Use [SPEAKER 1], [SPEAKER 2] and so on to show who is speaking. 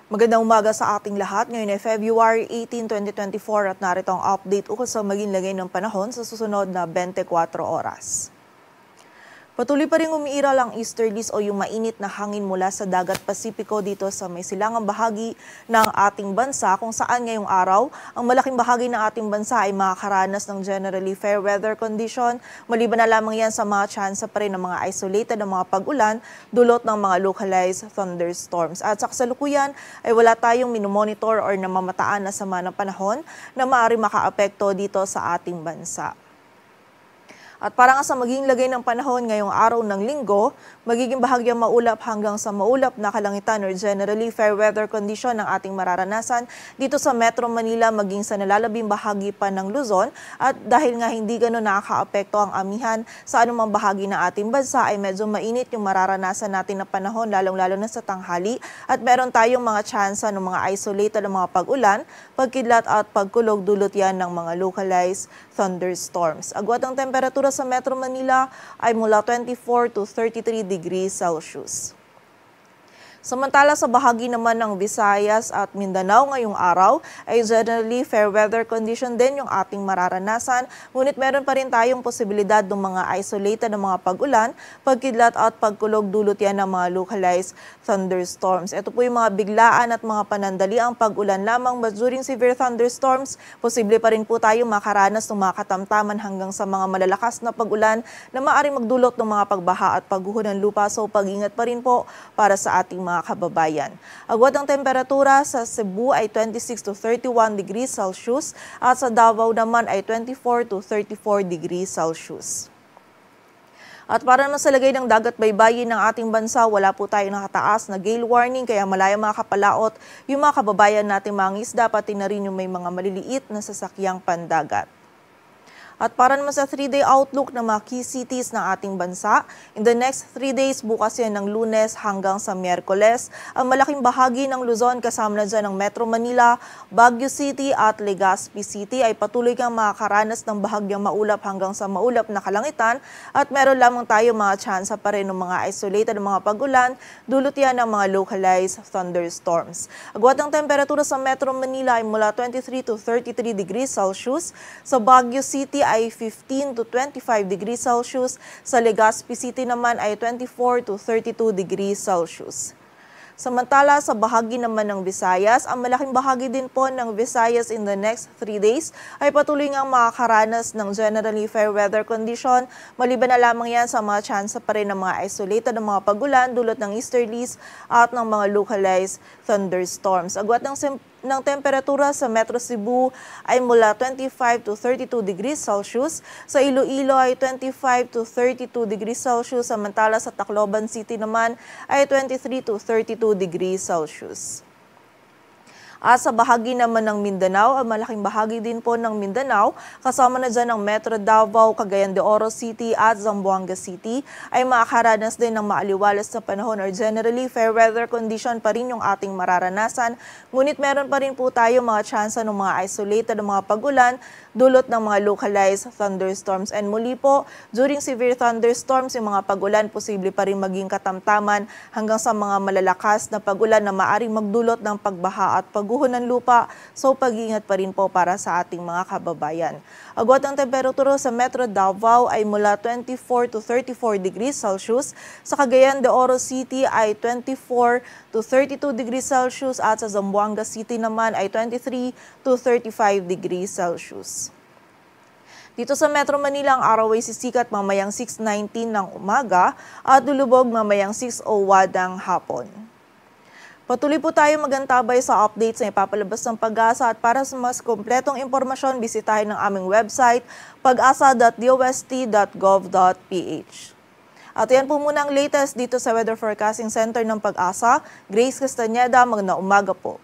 [SPEAKER 1] Magandang umaga sa ating lahat. Ngayon ay February 18, 2024 at narito ang update ukol sa maging lagay ng panahon sa susunod na 24 oras. Patuloy pa rin umiiral ang easterlies o yung mainit na hangin mula sa dagat Pasipiko dito sa may silangang bahagi ng ating bansa kung saan ngayong araw ang malaking bahagi ng ating bansa ay makakaranas ng generally fair weather condition. Maliban na lamang yan sa mga tsansa pa rin ng mga isolated na mga pag-ulan dulot ng mga localized thunderstorms. At sa kasalukuyan ay wala tayong minomonitor or namamataan na sama ng panahon na maaari makaapekto dito sa ating bansa. At para nga sa maging lagay ng panahon ngayong araw ng linggo, magiging bahagyang maulap hanggang sa maulap na kalangitan or generally fair weather condition ang ating mararanasan dito sa Metro Manila maging sa nalalabing bahagi pa ng Luzon. At dahil nga hindi gano'n nakakaapekto ang amihan sa anumang bahagi ng ating bansa ay medyo mainit yung mararanasan natin na panahon lalong-lalo na sa tanghali. At meron tayong mga tsansa ng mga isolated na mga pag-ulan, pagkidlat at pagkulog dulot yan ng mga localized thunderstorms. Agwat ang temperatura sa Metro Manila ay mula 24 to 33 degrees Celsius. Samantala sa bahagi naman ng Visayas at Mindanao ngayong araw ay generally fair weather condition din yung ating mararanasan. Ngunit meron pa rin tayong posibilidad ng mga isolated na mga pag-ulan, pagkidlat at pagkulog dulot yan ng mga localized thunderstorms. Ito po yung mga biglaan at mga panandaliang pag-ulan lamang, but during severe thunderstorms, posible pa rin po tayong makaranas ng mga katamtaman hanggang sa mga malalakas na pag-ulan na maaaring magdulot ng mga pagbaha at pagguho ng lupa. So pag-ingat pa rin po para sa ating mga kababayan. Agwat ang temperatura sa Cebu ay 26 to 31 degrees Celsius at sa Davao naman ay 24 to 34 degrees Celsius. At para naman sa lagay ng dagat baybayin ng ating bansa, wala po tayo nakataas na gale warning kaya malaya makakapalaot yung mga kababayan nating mga isda pati na rin yung may mga maliliit na sasakyang pandagat. At para naman sa 3-day outlook ng mga key cities ng ating bansa, in the next 3 days, bukas yan ng Lunes hanggang sa Miyerkules, ang malaking bahagi ng Luzon kasama na dyan ng Metro Manila, Baguio City at Legazpi City ay patuloy kang makakaranas ng bahagyang maulap hanggang sa maulap na kalangitan at meron lamang tayo mga tsansa pa rin ng mga isolated na mga pag-ulan, dulot yan ng mga localized thunderstorms. Agwat ang temperatura sa Metro Manila ay mula 23 to 33 degrees Celsius, sa Baguio City ay 15 to 25 degrees Celsius, sa Legazpi City naman ay 24 to 32 degrees Celsius. Samantala sa bahagi naman ng Visayas, ang malaking bahagi din po ng Visayas in the next 3 days ay patuloy ngang makakaranas ng generally fair weather condition. Maliban na lamang yan sa mga tsansa pa rin ng mga isolated ng mga pag-ulan dulot ng easterlies at ng mga localized thunderstorms. Agwat ng temperatura sa Metro Cebu ay mula 25 to 32 degrees Celsius. Sa Iloilo ay 25 to 32 degrees Celsius. Samantala sa Tacloban City naman ay 23 to 32 degrees Celsius. At sa bahagi naman ng Mindanao, ang malaking bahagi din po ng Mindanao, kasama na dyan ang Metro Davao, Cagayan de Oro City at Zamboanga City, ay makakaranas din ng maaliwalas na panahon or generally fair weather condition pa rin yung ating mararanasan. Ngunit meron pa rin po tayo mga tsansa ng mga isolated na mga pag-ulan, dulot ng mga localized thunderstorms. And muli po, during severe thunderstorms, yung mga pag-ulan posible pa rin maging katamtaman hanggang sa mga malalakas na pag-ulan na maaaring magdulot ng pagbaha at pagguho ng lupa. So pag-iingat pa rin po para sa ating mga kababayan. Agwat ang temperatura sa Metro Davao ay mula 24 to 34 degrees Celsius. Sa Cagayan de Oro City ay 24 to 32 degrees Celsius at sa Zamboanga City naman ay 23 to 35 degrees Celsius. Dito sa Metro Manila, ang araw ay sisikat mamayang 6:19 ng umaga at lulubog mamayang 6:01 ng hapon. Patuloy po tayo magantabay sa updates na ipapalabas ng Pag-asa at para sa mas kompletong impormasyon, bisitahin ang aming website pag-asa.dost.gov.ph. At yan po muna ang latest dito sa Weather Forecasting Center ng Pag-asa. Grace Castañeda, magandang umaga po.